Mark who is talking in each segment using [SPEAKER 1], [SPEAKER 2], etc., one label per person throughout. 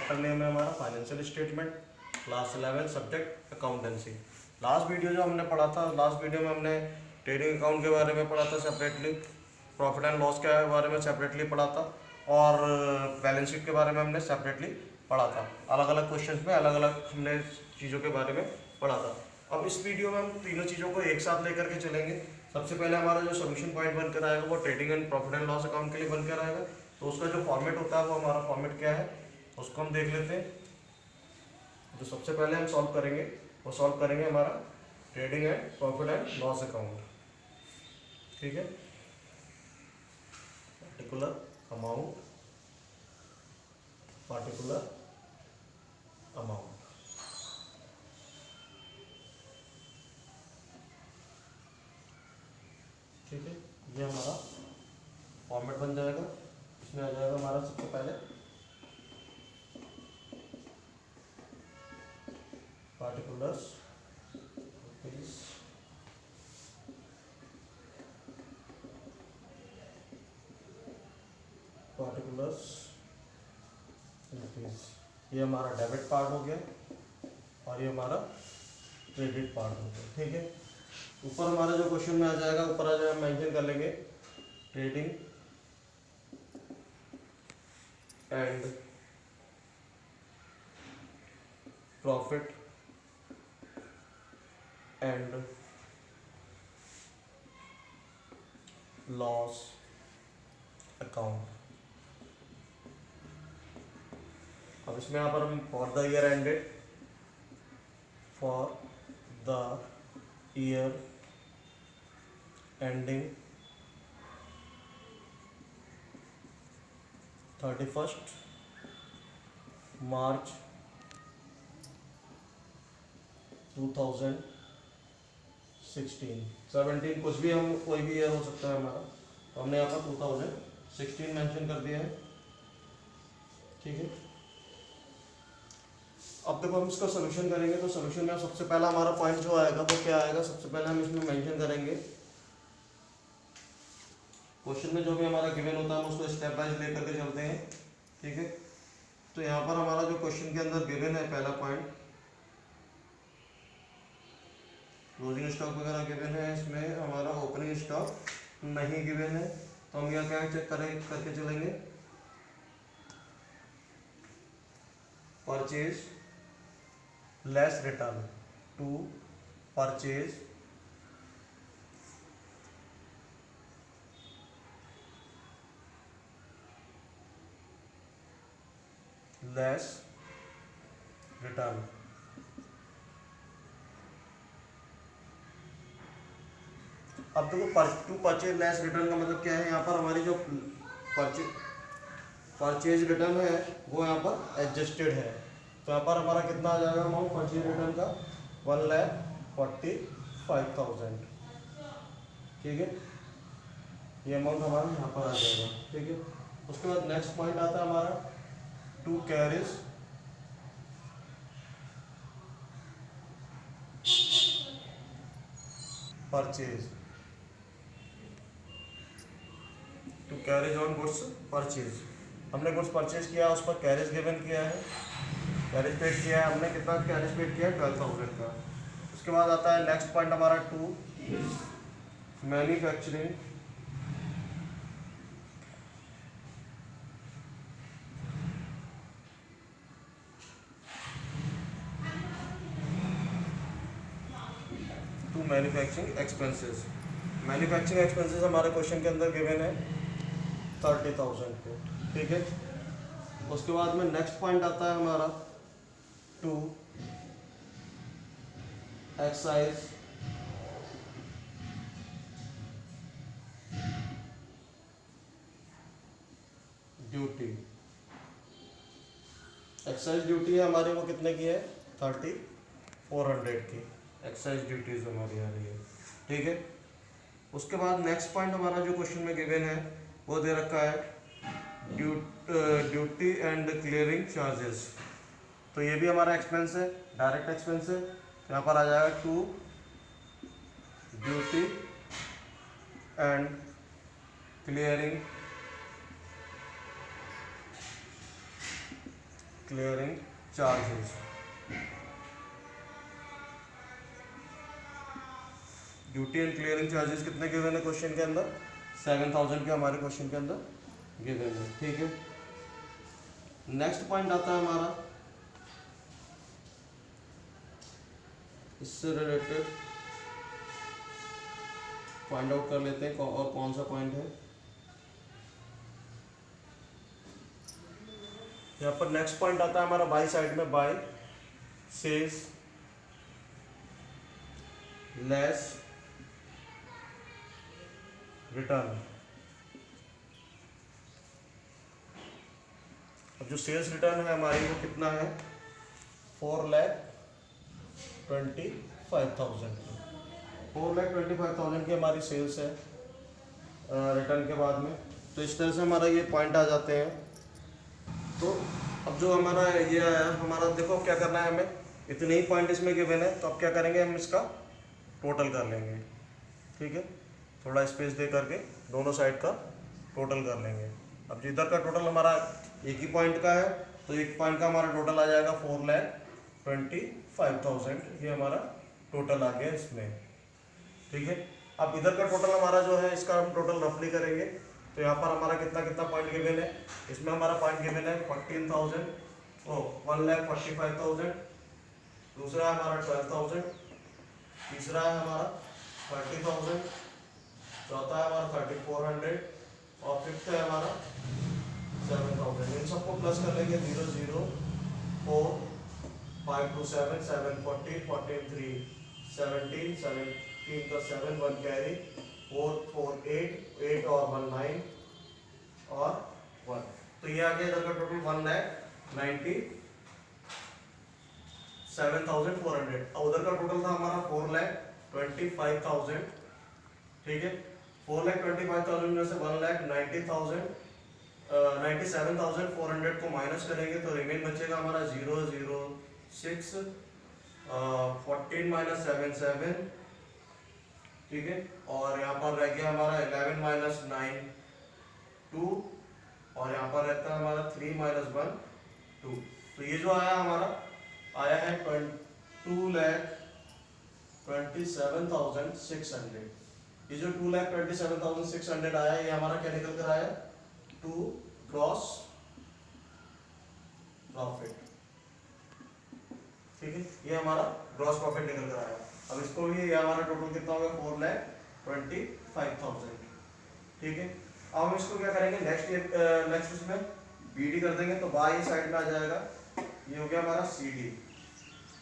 [SPEAKER 1] Chapter name है हमारा financial statement, class 11 subject accountancy. Last video जो हमने पढ़ा था, लास्ट वीडियो में हमने ट्रेडिंग अकाउंट के बारे में पढ़ा था सेपरेटली, प्रॉफिट एंड लॉस के बारे में सेपरेटली पढ़ा था, और बैलेंस शीट के बारे में हमने सेपरेटली पढ़ा था। अलग अलग क्वेश्चंस में अलग अलग हमने चीज़ों के बारे में पढ़ा था। अब इस वीडियो में हम तीनों चीज़ों को एक साथ लेकर के चलेंगे। सबसे पहले हमारा जो सोल्यूशन पॉइंट बनकर आएगा वो trading and profit and loss account के लिए बनकर आएगा। तो उसका जो फॉर्मेट होता है वो हमारा फॉर्मेट क्या है उसको हम देख लेते हैं। जो सबसे पहले हम सॉल्व करेंगे वो सॉल्व करेंगे हमारा trading and profit and loss account. ठीक है, पर्टिकुलर अमाउंट, पर्टिकुलर अमाउंट। ठीक है, ये हमारा फॉर्मेट बन जाएगा। इसमें आ जाएगा हमारा सबसे पहले पार्टिकुलर्स रुपीज, पार्टिकुलर्स रुपीज, ये हमारा डेबिट पार्ट हो गया और ये हमारा क्रेडिट पार्ट हो गया। ठीक है, ऊपर हमारा जो क्वेश्चन में आ जाएगा, ऊपर आ जाएगा, मेंशन कर लेंगे trading and profit and loss account. अब इसमें यहाँ पर हम for the year ended, for the year ending 31 मार्च 2016, 17 कुछ भी, हम कोई भी ईयर हो सकता है हमारा, तो हमने यहाँ पर 2016 मेंशन कर दिया है। ठीक है, अब देखो हम इसका सोल्यूशन करेंगे। तो सोल्यूशन में सबसे पहला हमारा पॉइंट जो आएगा वो क्या आएगा, सबसे पहले हम इसमें मेंशन करेंगे क्वेश्चन में जो भी हमारा गिवन होता है हम उसको स्टेप वाइज लेकर के चलते हैं। ठीक है, तो यहाँ पर हमारा जो क्वेश्चन के अंदर गिवन है पहला पॉइंट, क्लोजिंग स्टॉक वगैरह गिवन है, इसमें हमारा ओपनिंग स्टॉक नहीं गिवन है। तो हम यहाँ क्या चेक करके चलेंगे, purchase less return to purchase less return. अब देखो टू परचेज लेस रिटर्न का मतलब क्या है, यहाँ पर हमारी जो परचेज रिटर्न है वो यहाँ पर एडजस्टेड है। तो यहाँ पर हमारा कितना आ जाएगा अमाउंट परचेज रिटर्न का, 1,45,000। ठीक है, ये अमाउंट हमारा यहाँ पर आ जाएगा। ठीक है, उसके बाद नेक्स्ट पॉइंट आता है हमारा to carriage purchase, to carriage on goods purchase. हमने गुड्स परचेज किया, उस पर कैरेज गिवन किया है, कैरेज पेड किया है हमने। कितना कैरेज पेड किया है, 12,000 का। उसके बाद आता है नेक्स्ट पॉइंट हमारा to manufacturing manufacturing expenses. Manufacturing expenses हमारे क्वेश्चन के अंदर गिवन है 30,000 पे। ठीक है, उसके बाद में नेक्स्ट पॉइंट आता है हमारा to excise duty. Excise duty है हमारी, वो कितने की है, 3,400 की एक्साइज ड्यूटीज हमारी आ रही है। ठीक है, उसके बाद नेक्स्ट पॉइंट हमारा जो क्वेश्चन में गिवन है वो दे रखा है ड्यूटी एंड क्लियरिंग चार्जेस। तो ये भी हमारा एक्सपेंस है, डायरेक्ट एक्सपेंस है। तो यहाँ पर आ जाएगा to duty and clearing clearing charges. Duty and clearing charges कितने गिवन है क्वेश्चन के अंदर? 7000 के हमारे क्वेश्चन के अंदर गिवन है। ठीक है, नेक्स्ट पॉइंट आता है हमारा इससे रिलेटेड, फाइंड आउट कर लेते हैं और कौन सा पॉइंट है। यहाँ पर नेक्स्ट पॉइंट आता है हमारा बाई साइड में, बाई सेल्स लेस रिटर्न। अब जो सेल्स रिटर्न है हमारी वो कितना है? 4,25,000 4,25,000 की हमारी सेल्स है रिटर्न के बाद में। तो इस तरह से हमारा ये पॉइंट आ जाते हैं। तो अब जो हमारा ये आया, हमारा देखो क्या करना है हमें, इतने ही पॉइंट इसमें गिवन है, तो अब क्या करेंगे हम इसका टोटल कर लेंगे। ठीक है, थोड़ा स्पेस दे करके दोनों साइड का टोटल कर लेंगे। अब जिधर का टोटल हमारा एक ही पॉइंट का है, तो एक पॉइंट का हमारा टोटल आ जाएगा 4,25,000, ये हमारा टोटल आ गया इसमें। ठीक है, अब इधर का टोटल हमारा जो है इसका हम टोटल रफली करेंगे। तो यहाँ पर हमारा कितना कितना पॉइंट गिवन है, इसमें हमारा पॉइंट गिवन है 1,45,000, दूसरा है हमारा 12,000, तीसरा है हमारा 30,000, चौथा है हमारा 3,400 और फिफ्थ है हमारा 7,000। इन सबको प्लस कर लेंगे, 0 0 4 5 2 7 7 14 14 3 17 17 का 7 1 कैरी 4 4 8 8 और 1 9 और 1। तो ये आ गया इधर का टोटल 1,97,400। और उधर का टोटल था हमारा 4,25,000। ठीक है, 4,25,000 में से 1,97,400 को माइनस करेंगे तो रिमेन बचेगा हमारा 0 0 6 14 माइनस 7 7। ठीक है, और यहाँ पर रह गया हमारा 11 माइनस 9 2 और यहाँ पर रहता है हमारा 3 माइनस 1 2। तो ये जो आया हमारा आया है 2,27,600। ये जो 2,27,600 आया, ये हमारा क्या निकल कर आया? To gross profit. ठीक है, ये हमारा ग्रॉस प्रॉफिट निकल कर आया। अब इसको भी ये हमारा टोटल कितना होगा? 4,25,000। ठीक है, अब हम इसको क्या करेंगे, नेक्स्ट इसमें बीडी कर देंगे, तो बाई साइड में आ जाएगा, ये हो गया हमारा सीडी।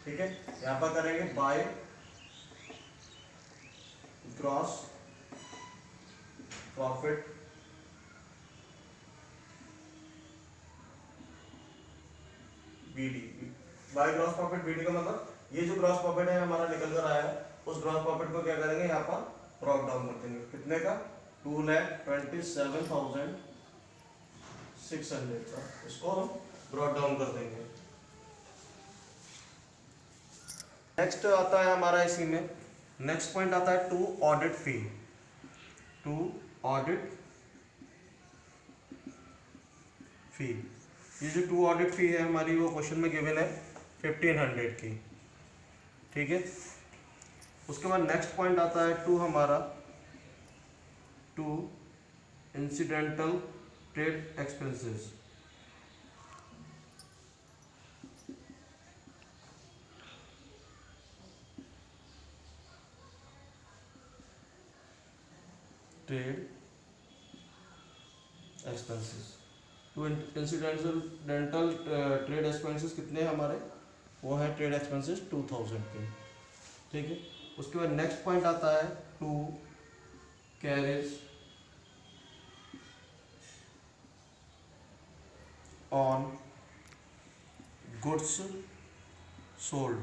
[SPEAKER 1] ठीक है, यहाँ पर करेंगे by gross profit B D. By gross profit B D का मतलब ये जो ग्रॉस प्रॉफिट है हमारा निकल कर आया है, उस ग्रॉस प्रॉफिट को क्या करेंगे, यहाँ पर ब्रॉक डाउन कर देंगे। कितने का? 2,27,600 का, इसको हम ब्रॉक डाउन कर देंगे। नेक्स्ट आता है हमारा इसी में, नेक्स्ट पॉइंट आता है to audit fee. To audit fee, ये जो टू ऑडिट फी है हमारी वो क्वेश्चन में गिवन है 1,500 की। ठीक है, उसके बाद नेक्स्ट पॉइंट आता है टू हमारा to incidental trade expenses. Trade expenses, to incidental trade expenses कितने हैं हमारे? वो है ट्रेड एक्सपेंसेस 2,000 के। ठीक है, उसके बाद नेक्स्ट पॉइंट आता है to carriage on goods sold.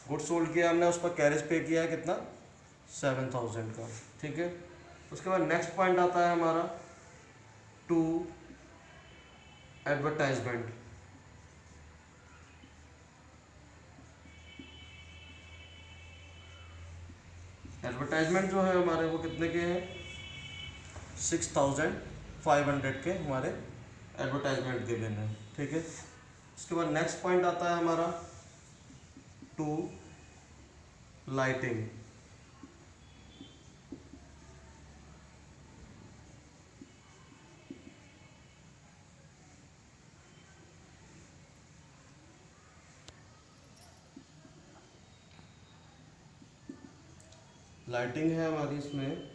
[SPEAKER 1] Goods sold किया हमने, उस पर कैरेज पे किया है कितना? 7,000 का। ठीक है, उसके बाद नेक्स्ट पॉइंट आता है हमारा टू एडवर्टाइजमेंट। एडवर्टाइजमेंट जो है हमारे वो कितने के हैं? 6,500 के हमारे एडवर्टाइजमेंट गिवन है। ठीक है, इसके बाद नेक्स्ट पॉइंट आता है हमारा टू लाइटिंग। लाइटिंग है हमारी इसमें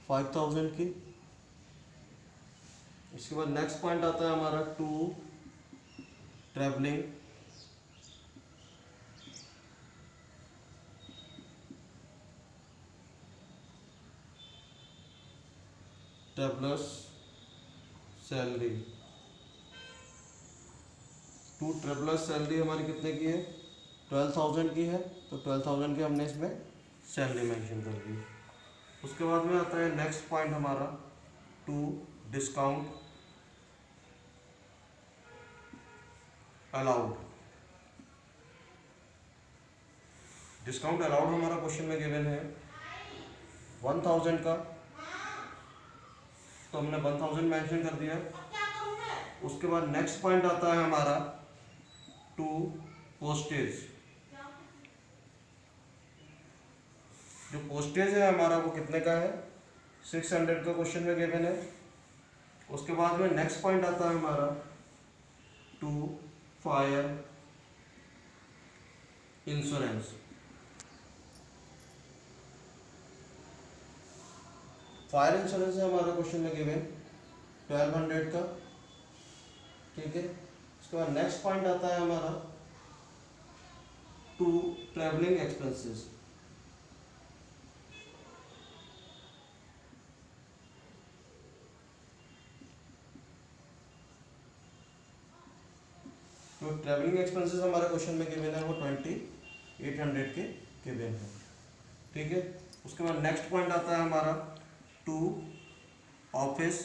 [SPEAKER 1] 5000 की। इसके बाद नेक्स्ट पॉइंट आता है हमारा to travelling. Travellers salary. To travellers salary हमारी कितने की है? 12,000 की है, तो 12,000 की हमने इसमें सैलरी मेंशन कर दी। उसके बाद में आता है नेक्स्ट पॉइंट हमारा to discount allowed. Discount allowed हमारा क्वेश्चन में गिवन है 1000 का, तो हमने 1000 मेंशन कर दिया। उसके बाद नेक्स्ट पॉइंट आता है हमारा टू पोस्टेज। जो पोस्टेज है हमारा वो कितने का है? 600 का क्वेश्चन में गिवन है। उसके बाद में नेक्स्ट पॉइंट आता है हमारा to fire insurance. Fire insurance है हमारा क्वेश्चन में गिवन 1200 का, ठीक है। उसके बाद नेक्स्ट पॉइंट आता है हमारा टू ट्रैवलिंग एक्सपेंसेस। तो ट्रैवलिंग एक्सपेंसेस हमारे क्वेश्चन में गिवन है वो 2800 के गिवन है, ठीक है। उसके बाद नेक्स्ट पॉइंट आता है हमारा to office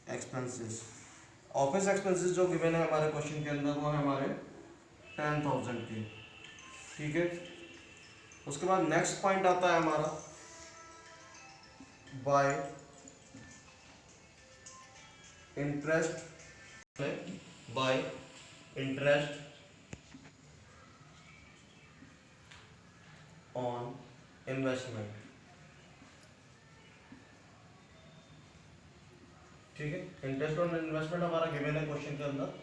[SPEAKER 1] expenses. Office expenses जो गिवन है हमारे क्वेश्चन के अंदर वो है हमारे 10,000 के, ठीक है। उसके बाद नेक्स्ट पॉइंट आता है हमारा bye interest, bye interest on investment, ठीक है। इंटरेस्ट ऑन इन्वेस्टमेंट हमारा गिवन है क्वेश्चन के अंदर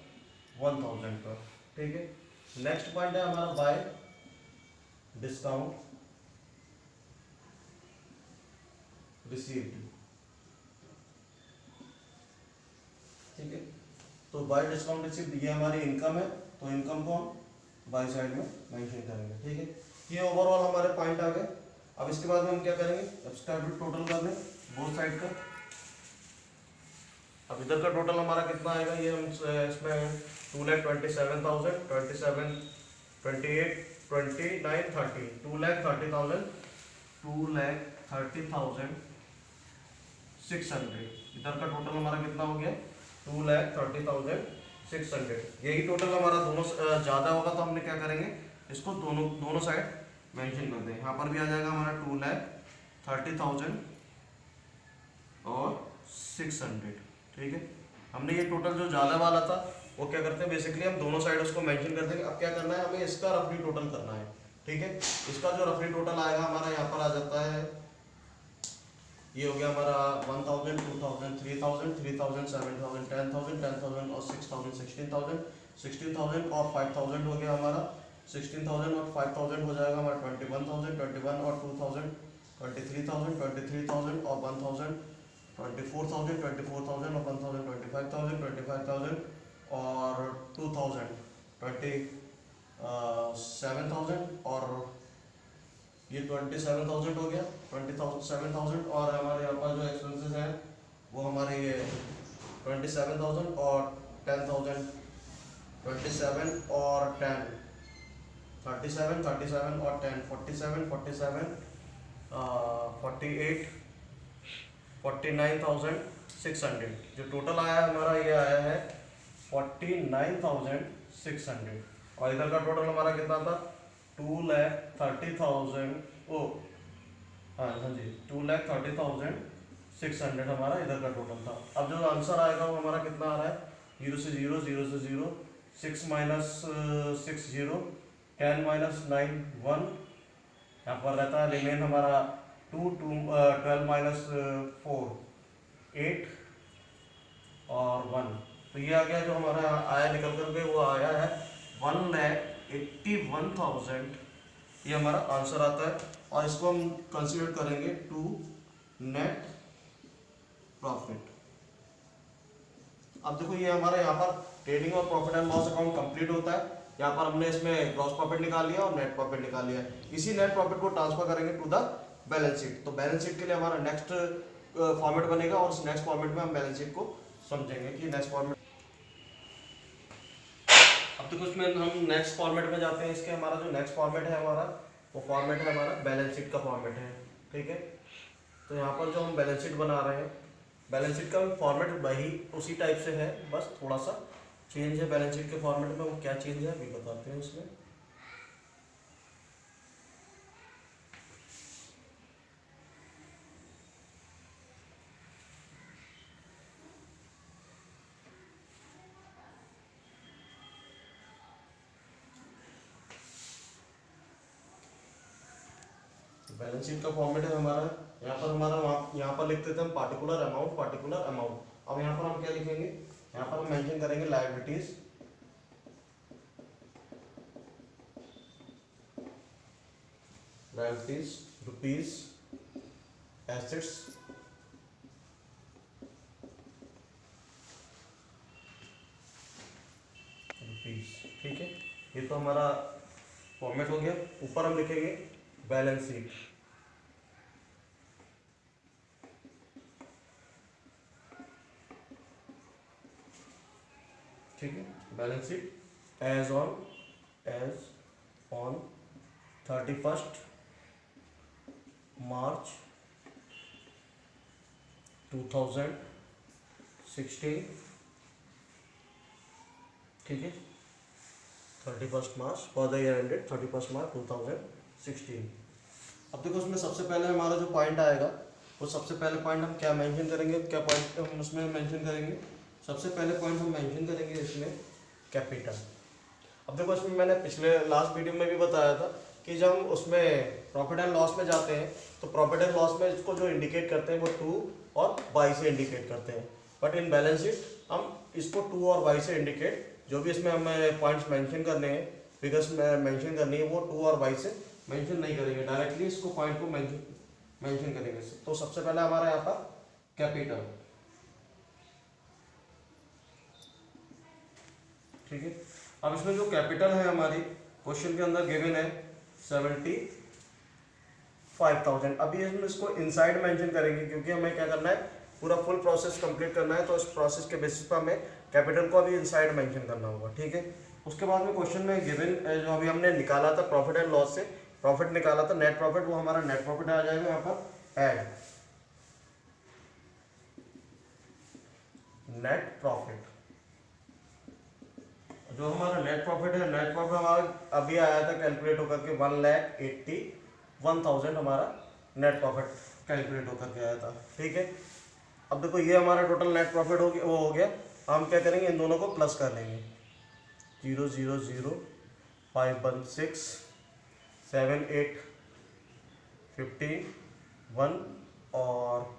[SPEAKER 1] 1000 का, ठीक है। नेक्स्ट पॉइंट है हमारा बाय डिस्काउंट रिसीव्ड, ठीक है। तो बाय डिस्काउंट रिसीव्ड ये हमारी इनकम है, तो इनकम को हम बाय साइड में मेंशन करेंगे, ठीक है। ये ओवरऑल हमारे पॉइंट आ गए। अब इसके बाद में हम क्या करेंगे? एब्सट्रैक्ट टोटल कर लें बोथ साइड का। अब इधर का टोटल हमारा कितना आएगा? ये हम इसमें 2,27,000, 27, 28, 29, 30, 2,30,000, 2,30,600। इधर का टोटल हमारा कितना हो गया? 2,30,600। यही टोटल हमारा दोनों ज़्यादा होगा तो हमने क्या करेंगे? इसको दोनों साइड मेंशन कर दें। यहाँ पर भी आ जाएगा हमारा 2,30,000 और 600, ठीक है। हमने ये टोटल जो ज़्यादा वाला था वो क्या करते हैं, बेसिकली हम दोनों साइड उसको मेंशन कर देंगे। अब क्या करना है, हमें इसका रफली टोटल करना है, ठीक है। इसका जो रफली टोटल आएगा हमारा यहाँ पर आ जाता है, ये हो गया हमारा 1,000, 2,000, 3,000, 3,000, 7,000, 10,000, 10,000 और 6,000, 16,000, 16,000 और 5,000 हो गया हमारा। 16,000 और 5,000 हो जाएगा हमारा 21,000, 21 और 2,000, 23,000, 23,000 और 1,000, 24,000, 24,000 और 1,000, 25,000, 25,000 और 2,000, 27,000 और ये 27,000 हो गया, 27,000 और हमारे यहाँ पर जो एक्सपेंसेस हैं वो हमारे ये 27,000 और 10,000, 27 और 10, 37, 37 और 10, 47, 47, 48, 49,600। जो टोटल आया है हमारा ये आया है 49,600। और इधर का टोटल हमारा कितना था? 2,30,000। हाँ जी, 2,30,600 600 हमारा इधर का टोटल था। अब जो आंसर आएगा वो हमारा कितना आ रहा है, 0 से 0, 0 से 0, 6 माइनस 6 0, 10 माइनस 9 1, यहाँ पर रहता है रिमेन हमारा 2, 12 माइनस 4 8 और 1। तो ये आ गया जो हमारा आया निकल करके, वो आया है 1,81,000, ये हमारा आंसर आता है। और इसको हम कंसीडर करेंगे टू नेट प्रॉफिट। अब देखो ये हमारा यहाँ पर ट्रेडिंग और profit and loss account complete होता है। यहाँ पर हमने इसमें ग्रॉस प्रॉफिट निकाल लिया और नेट प्रॉफिट निकाल लिया। इसी नेट प्रॉफिट को ट्रांसफर करेंगे टू द बैलेंस शीट। तो बैलेंस शीट के लिए हमारा नेक्स्ट फॉर्मेट बनेगा और उस नेक्स्ट फॉर्मेट में हम बैलेंस शीट को समझेंगे कि नेक्स्ट फॉर्मेट। अब देखो इसमें हम नेक्स्ट फॉर्मेट में जाते हैं। इसके हमारा जो नेक्स्ट फॉर्मेट है हमारा, वो फॉर्मेट है हमारा बैलेंस शीट का फॉर्मेट है, ठीक है। तो यहाँ पर जो हम बैलेंस शीट बना रहे हैं, बैलेंस शीट का फॉर्मेट वही उसी टाइप से है, बस थोड़ा सा चेंज है बैलेंस शीट के फॉर्मेट में। वो क्या चेंज है अभी बताते हैं इसमें। बैलेंस शीट का फॉर्मेट है हमारा, यहाँ पर हमारा यहाँ पर लिखते थे हम पार्टिकुलर अमाउंट, पार्टिकुलर अमाउंट। अब यहाँ पर हम क्या लिखेंगे, यहाँ पर हम मेंशन करेंगे liabilities, liabilities rupees, assets rupees, ठीक है। ये तो हमारा फॉर्मेट हो गया। ऊपर हम लिखेंगे बैलेंस शीट, ठीक है। बैलेंस शीट एज ऑन 31 मार्च 2016, ठीक है। 31 मार्च फॉर द ईयर एंडेड 31 मार्च 2016। अब देखो उसमें सबसे पहले हमारा जो पॉइंट आएगा, वो सबसे पहले पॉइंट हम क्या मेंशन करेंगे, क्या पॉइंट हम उसमें मेंशन करेंगे। सबसे पहले पॉइंट हम मेंशन करेंगे इसमें कैपिटल। अब देखो इसमें मैंने पिछले लास्ट वीडियो में भी बताया था कि जब हम उसमें प्रॉफिट एंड लॉस में जाते हैं तो प्रॉफिट एंड लॉस में इसको जो इंडिकेट करते हैं वो 2 और y से इंडिकेट करते हैं। बट इन बैलेंस शीट हम इसको 2 और y से इंडिकेट, जो भी इसमें हमें पॉइंट्स मेंशन करने हैं, फिगर्स मेंशन करनी है, वो 2 और y से मेंशन नहीं करेंगे, डायरेक्टली इसको पॉइंट को मेंशन करेंगे। तो सबसे पहले हमारा यहाँ पर कैपिटल, ठीक है। अब इसमें जो कैपिटल है हमारी क्वेश्चन के अंदर गिवन है 75,000। अभी हम इसको इनसाइड मेंशन करेंगे क्योंकि हमें क्या करना है, पूरा फुल प्रोसेस कंप्लीट करना है। तो इस प्रोसेस के बेसिस पर हमें कैपिटल को अभी इनसाइड मेंशन करना होगा, ठीक है। उसके बाद में क्वेश्चन में गिवन जो अभी हमने निकाला था प्रॉफिट एंड लॉस से, प्रॉफिट निकाला था नेट प्रॉफिट, वो हमारा नेट प्रॉफिट आ जाएगा यहाँ पर ऐड नेट प्रॉफिट। जो हमारा नेट प्रॉफिट है, नेट प्रॉफिट हमारा अभी आया था कैलकुलेट होकर के 1,81,000 हमारा नेट प्रॉफिट कैलकुलेट होकर के आया था, ठीक है। अब देखो ये हमारा टोटल नेट प्रॉफिट हो गया, वो हो गया। हम क्या करेंगे, इन दोनों को प्लस कर लेंगे, 0 0 0 5 1 6 7 8 15 1 और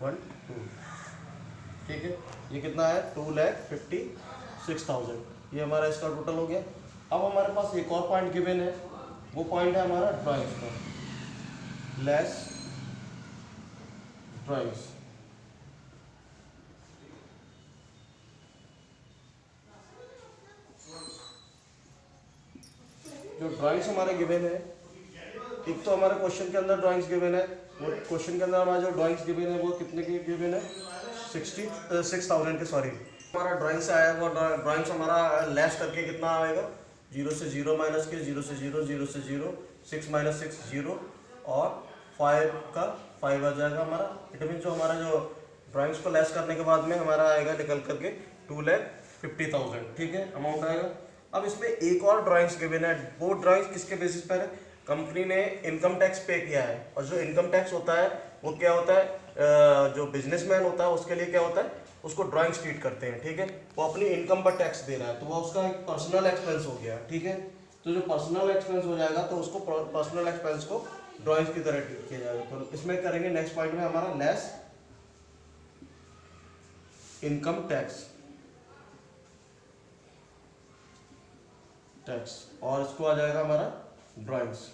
[SPEAKER 1] 1 2, ठीक है। ये कितना है, 2,56,000, ये हमारा इसका टोटल हो गया। अब हमारे पास एक और पॉइंट गिवन है, वो पॉइंट है हमारा ड्राइंग्स का, लेस ड्राइंग्स। जो ड्राइंग्स हमारे गिवन है, एक तो हमारे क्वेश्चन के अंदर ड्राइंग्स गिवन है, वो क्वेश्चन के अंदर हमारा जो ड्राइंग्स गिवन है वो कितने की गिवन है, 66,000 के, सॉरी। हमारा ड्राइंग से आया, वो ड्राइंग्स हमारा लेस करके कितना आएगा, 0 से 0 माइनस के 0 से 0 0 से 0 6 माइनस 6 0 और 5 का 5 आ जाएगा हमारा। इट मीन जो हमारा जो ड्राइंग्स को लेस करने के बाद में हमारा आएगा निकल करके 2,50,000, ठीक है, अमाउंट आएगा। अब इसमें एक और ड्राइंग्स गिवन है, वो ड्राइंग्स किसके बेसिस पर है, कंपनी ने इनकम टैक्स पे किया है, और जो इनकम टैक्स होता है वो क्या होता है, जो बिजनेसमैन होता है उसके लिए क्या होता है, उसको ड्राइंग शीट करते हैं, ठीक है। वो अपनी इनकम पर टैक्स दे रहा है, तो वो उसका एक पर्सनल एक्सपेंस हो गया, ठीक है। तो जो पर्सनल एक्सपेंस हो जाएगा तो उसको पर्सनल एक्सपेंस को ड्राइंग्स की तरह ट्रीट किया जाएगा। तो इसमें करेंगे नेक्स्ट पॉइंट में हमारा लेस इनकम टैक्स और इसको आ जाएगा हमारा ड्राइंग्स।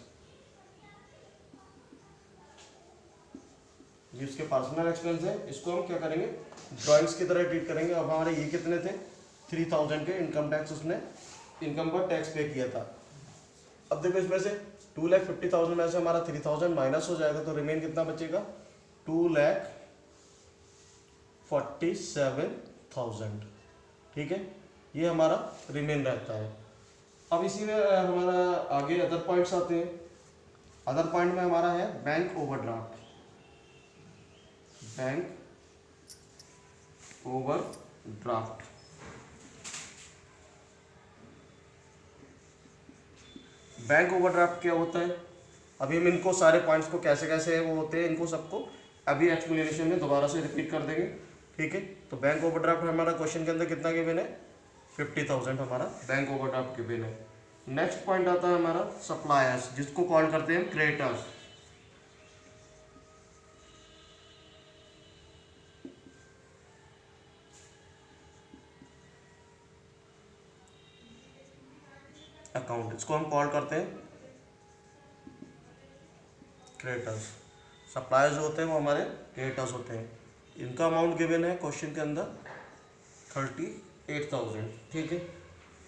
[SPEAKER 1] ये इसके पर्सनल एक्सपेंस है, इसको हम क्या करेंगे, ड्राइंग्स की तरह ट्रीट करेंगे। अब हमारे ये कितने थे, 3000 के इनकम टैक्स, उसने इनकम पर टैक्स पे किया था। अब देखो इसमें से 2,50,000 में से हमारा 3000 माइनस हो जाएगा, तो रिमेन कितना बचेगा, 2,47,000, ठीक है। ये हमारा रिमेन रहता है। अब इसी में हमारा आगे अदर पॉइंट्स आते हैं। अदर पॉइंट में हमारा है bank overdraft. Bank overdraft, bank overdraft क्या होता है, अभी हम इनको सारे पॉइंट्स को कैसे कैसे वो होते हैं, इनको सबको अभी एक्सप्लेनेशन में दोबारा से रिपीट कर देंगे, ठीक है। तो बैंक ओवरड्राफ्ट हमारा क्वेश्चन के अंदर कितना गिवन है, 50,000 हमारा बैंक ओवरड्राफ्ट गिवन है। नेक्स्ट पॉइंट आता है हमारा सप्लायर्स, जिसको कॉल करते हैं क्रेडिटर्स। अकाउंट, इसको हम कॉल करते हैं क्रेडिटर्स। सप्लायर्स जो होते हैं वो हमारे क्रेडिटर्स होते हैं। इनका अमाउंट गिवन है क्वेश्चन के अंदर 38,000, ठीक है।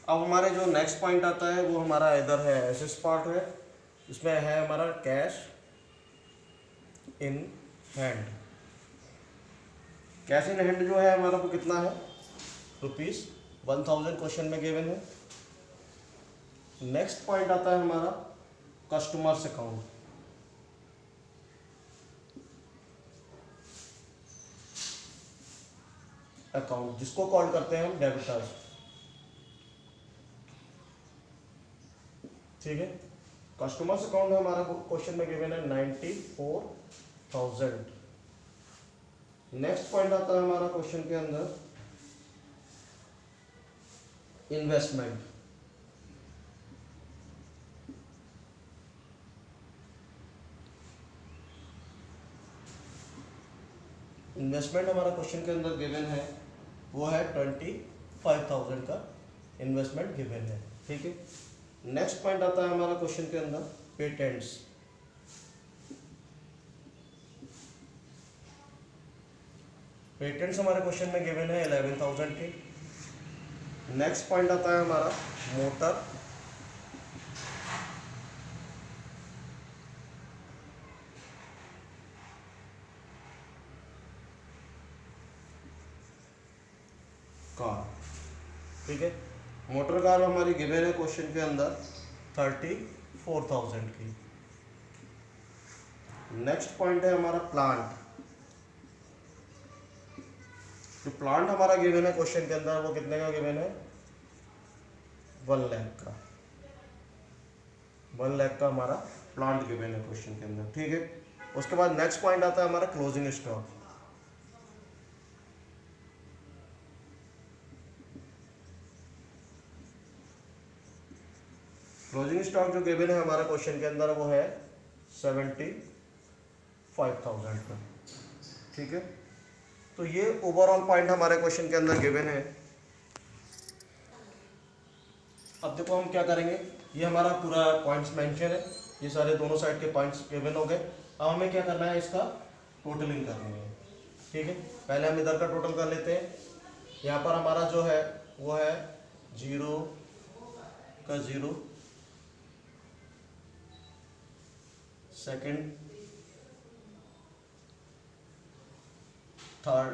[SPEAKER 1] अब हमारे जो नेक्स्ट पॉइंट आता है वो हमारा इधर है एसेट्स पार्ट है, इसमें है हमारा cash in hand. Cash in hand जो है हमारा वो कितना है, ₹1000 क्वेश्चन में गिवन है। नेक्स्ट पॉइंट आता है हमारा कस्टमर्स अकाउंट। जिसको कॉल करते हैं हम डेबिटर्स, ठीक है। कस्टमर्स अकाउंट हमारा क्वेश्चन में गिवन है 94,000। नेक्स्ट पॉइंट आता है हमारा क्वेश्चन के अंदर इन्वेस्टमेंट। इन्वेस्टमेंट हमारा क्वेश्चन के अंदर गिवन है वो है 25,000 का इन्वेस्टमेंट गिवन है, ठीक है। नेक्स्ट पॉइंट आता है हमारा क्वेश्चन के अंदर पेटेंट्स। पेटेंट्स हमारे क्वेश्चन में गिवन है 11,000 के। नेक्स्ट पॉइंट आता है हमारा मोटर कार, ठीक है। मोटर कार हमारी गिवन है क्वेश्चन के अंदर 34,000 की। नेक्स्ट पॉइंट है हमारा प्लांट। जो प्लांट हमारा गिवन है क्वेश्चन के अंदर वो कितने का गिवन है, 1 लाख का। 1 लाख का हमारा प्लांट गिवन है क्वेश्चन के अंदर, ठीक है। उसके बाद नेक्स्ट पॉइंट आता है हमारा क्लोजिंग स्टॉक। क्लोजिंग स्टॉक जो गिवन है हमारा क्वेश्चन के अंदर वो है 75,000 का, ठीक है। तो ये ओवरऑल पॉइंट हमारे क्वेश्चन के अंदर गिवन है। अब देखो हम क्या करेंगे, ये हमारा पूरा पॉइंट्स मेंशन है, ये सारे दोनों साइड के पॉइंट्स गिवन हो गए। अब हमें क्या करना है, इसका टोटलिंग करनी है, ठीक है। पहले हम इधर का टोटल कर लेते हैं। यहाँ पर हमारा जो है वो है 0 का 0, सेकंड, थर्ड,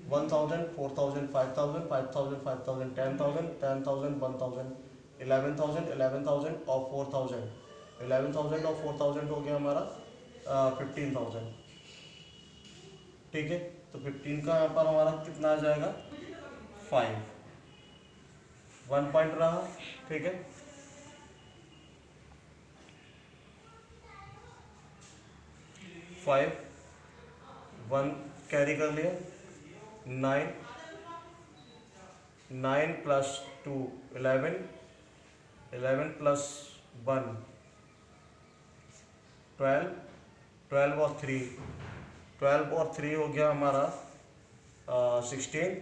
[SPEAKER 1] 1,000, 4,000, 5,000, 5,000, 5,000, 10,000, 10,000, 1,000, 11,000, 11,000 और 4,000, 11,000 और 4,000 हो गया हमारा 15,000, ठीक है। तो 15 का यहाँ पर हमारा कितना आ जाएगा, 5, 1 पॉइंट रहा, ठीक है। 5, 1 कैरी कर लिया, 9, 9 प्लस 2 11, 11 प्लस 1 12, 12 और 3, 12 और 3 हो गया हमारा 16,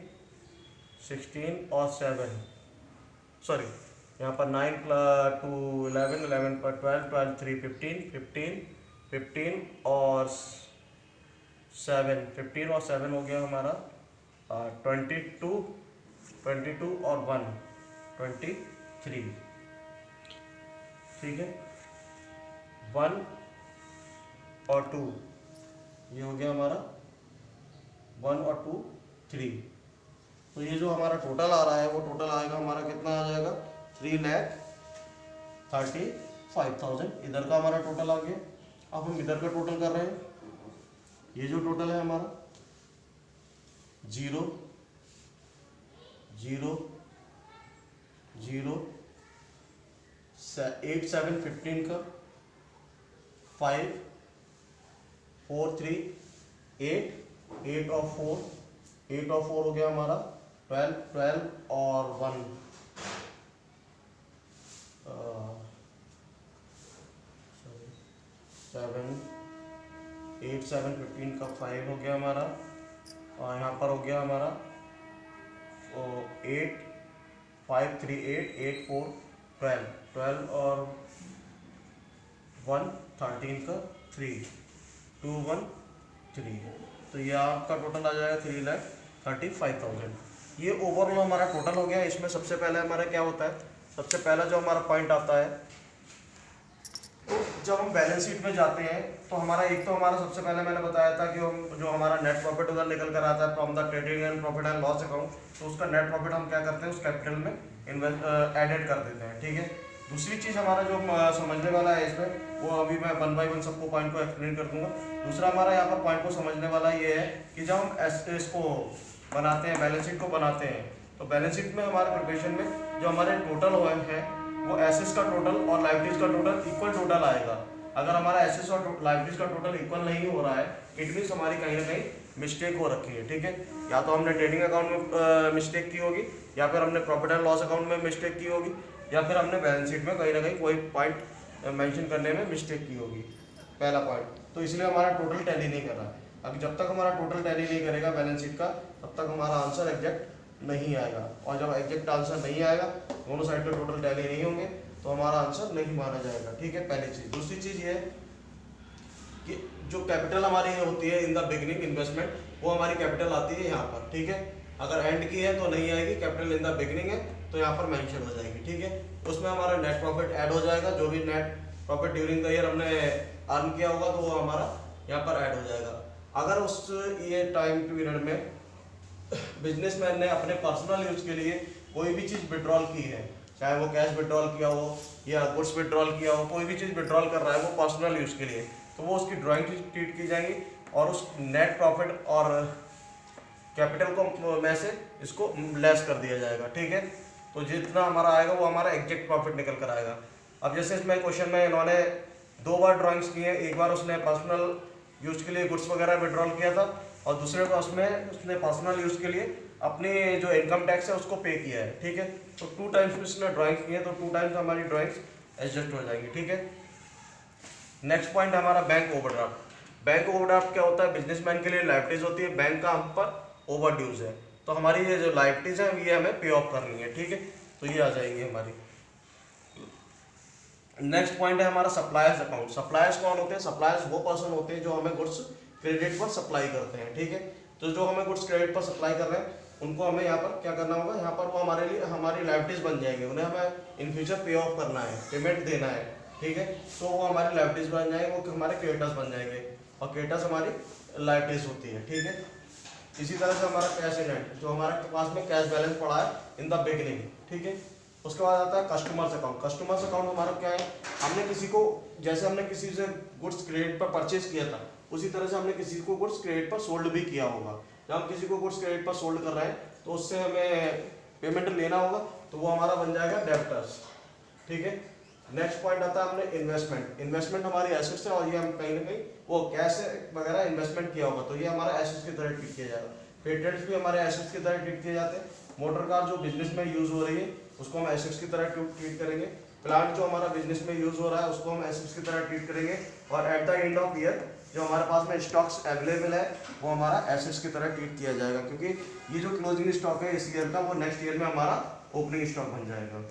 [SPEAKER 1] 16 और 7, सॉरी यहाँ पर 9 प्लस 2 11, 11 पर 12, 12 3 15, 15, 15 और 7, 15 और 7 हो गया हमारा 22, 22 और 1 23, ठीक है। 1 और 2 ये हो गया हमारा 1 और 2 3, तो ये जो हमारा टोटल आ रहा है वो टोटल आएगा हमारा कितना आ जाएगा 3,35,000। इधर का हमारा टोटल आ गया। अब हम इधर का टोटल कर रहे हैं। ये जो टोटल है हमारा 0 0 0 8 7 15 का 5 4 3 8 8 और 4 8 और 4 हो गया हमारा 12 12 और 1 7 8 7 15 का 5 हो गया हमारा, और यहाँ पर हो गया हमारा 8 5 3 8 8 4 12 12 और 1 13 का 3 2 1 3, तो ये आपका टोटल आ जाएगा 3,35,000। ये ओवरऑल हमारा टोटल हो गया। इसमें सबसे पहले हमारा क्या होता है, सबसे पहला जो हमारा पॉइंट आता है, तो जब हम बैलेंस शीट में जाते हैं तो हमारा एक तो हमारा सबसे पहले मैंने बताया था कि हम जो हमारा नेट प्रॉफिट उधर निकल कर आता है from the trading and profit and loss account, तो उसका नेट प्रॉफिट हम क्या करते हैं उस कैपिटल में एडेड कर देते हैं, ठीक है। दूसरी चीज़ हमारा जो समझने वाला है इसमें, वो अभी मैं 1 बाय 1 सबको पॉइंट को एक्सप्लेन कर दूंगा। दूसरा हमारा यहाँ पर पॉइंट को समझने वाला ये है कि जब हम इसको बनाते हैं, बैलेंस शीट को बनाते हैं, तो बैलेंस शीट में हमारे प्रिपरेशन में जो हमारे टोटल है वो एसेट्स का टोटल और लायबिलिटीज का टोटल इक्वल टोटल आएगा। अगर हमारा एसेट्स और लायबिलिटीज का टोटल इक्वल नहीं हो रहा है, इट मीन्स हमारी कहीं ना कहीं मिस्टेक हो रखी है, ठीक है। या तो हमने ट्रेडिंग अकाउंट में मिस्टेक की होगी, या फिर हमने प्रॉफिट एंड लॉस अकाउंट में मिस्टेक की होगी, या फिर हमने बैलेंस शीट में कहीं ना कहीं कोई पॉइंट मेंशन करने में मिस्टेक की होगी, पहला पॉइंट। तो इसलिए हमारा टोटल टैली नहीं कर रहा है। अभी जब तक हमारा टोटल टैली नहीं करेगा बैलेंस शीट का, तब तक हमारा आंसर एग्जैक्ट नहीं आएगा, और जब एग्जैक्ट आंसर नहीं आएगा, दोनों साइड पे टोटल टैली नहीं होंगे, तो हमारा आंसर नहीं माना जाएगा, ठीक है, पहली चीज़। दूसरी चीज़ ये है कि जो कैपिटल हमारी होती है इन द बिगिनिंग इन्वेस्टमेंट, वो हमारी कैपिटल आती है यहाँ पर, ठीक है। अगर एंड की है तो नहीं आएगी, कैपिटल इन द बिगिनिंग है तो यहाँ पर मेंशन हो जाएगी, ठीक है। उसमें हमारा नेट प्रॉफिट ऐड हो जाएगा, जो भी net profit during the year हमने अर्न किया होगा तो वो हमारा यहाँ पर ऐड हो जाएगा। अगर उस ये टाइम पीरियड में बिजनेसमैन ने अपने पर्सनल यूज के लिए कोई भी चीज़ विड्रॉल की है, चाहे वो कैश विड्रॉल किया हो या गुड्स विड्रॉल किया हो, कोई भी चीज़ विड्रॉल कर रहा है वो पर्सनल यूज के लिए, तो वो उसकी ड्राइंग ट्रीट की जाएगी, और उस नेट प्रॉफिट और कैपिटल को में से इसको लेस कर दिया जाएगा, ठीक है। तो जितना हमारा आएगा वो हमारा एग्जैक्ट प्रॉफिट निकल कर आएगा। अब जैसे इसमें क्वेश्चन में इन्होंने 2 बार ड्राइंग्स की हैं, एक बार उसने पर्सनल यूज के लिए गुड्स वगैरह विड्रॉल किया था, और दूसरे को उसने पर्सनल यूज के लिए अपनी जो इनकम टैक्स है उसको पे किया है, ठीक है। तो 2 टाइम्स उसने ड्राइंग्स की है, तो 2 टाइम्स हमारी ड्राइंग्स एडजस्ट हो जाएंगी, ठीक है। नेक्स्ट पॉइंट हमारा बैंक ओवरड्राफ्ट। बैंक ओवरड्राफ्ट क्या होता है, बिजनेसमैन के लिए लायबिलिटीज होती है, बैंक का हम पर ओवर ड्यूज है, तो हमारी ये जो लायबिलिटीज है ये हमें पे ऑफ करनी है, ठीक है। तो ये आ जाएगी हमारी। नेक्स्ट पॉइंट है हमारा सप्लायर्स अकाउंट। सप्लायर्स कौन होते हैं, सप्लायर्स वो पर्सन होते हैं जो हमें गुड्स क्रेडिट पर सप्लाई करते हैं, ठीक है। तो जो हमें गुड्स क्रेडिट पर सप्लाई कर रहे हैं उनको हमें यहाँ पर क्या करना होगा, यहाँ पर वो हमारे लिए हमारी लायबिलिटीज बन जाएंगे, उन्हें हमें इन फ्यूचर पे ऑफ करना है, पेमेंट देना है, ठीक है। तो वो हमारी लायबिलिटीज बन जाएंगे, वो हमारे क्रेडिटर्स बन जाएंगे, और क्रेडिटर्स हमारी लायबिलिटीज होती है, ठीक है। इसी तरह से हमारा कैश इन हैंड, जो हमारे पास में कैश बैलेंस पड़ा है इन द बिगिनिंग, ठीक है। उसके बाद आता है कस्टमर्स अकाउंट। कस्टमर्स अकाउंट हमारा क्या है, हमने किसी को, जैसे हमने किसी से गुड्स क्रेडिट पर परचेज किया था, उसी तरह से हमने किसी को गुड्स क्रेडिट पर सोल्ड भी किया होगा। जब हम किसी को गुड्स क्रेडिट पर सोल्ड कर रहे हैं तो उससे हमें पेमेंट लेना होगा, तो वो हमारा बन जाएगा डेब्टर्स, ठीक है। नेक्स्ट पॉइंट आता है हमने इन्वेस्टमेंट। इन्वेस्टमेंट हमारी एसेट्स है और ये हम कहीं ना कहीं वो कैश वगैरह इन्वेस्टमेंट किया होगा तो ये हमारा एसेट्स की तरह ट्रीट किया जाएगा। पेटेंट्स भी हमारे एसेट्स की तरह ट्रीट किए जाते हैं। मोटर कार जो बिजनेस में यूज हो रही है उसको हम एसेट्स की तरह ट्रीट करेंगे। प्लांट जो हमारा बिजनेस में यूज हो रहा है उसको हम एसेट्स की तरह ट्रीट करेंगे। और at the end of year जो हमारे पास में स्टॉक्स अवेलेबल है वो हमारा एसेट्स की तरह ट्रीट किया जाएगा, क्योंकि ये जो क्लोजिंग स्टॉक है इस ईयर का वो नेक्स्ट ईयर में हमारा ओपनिंग स्टॉक बन जाएगा।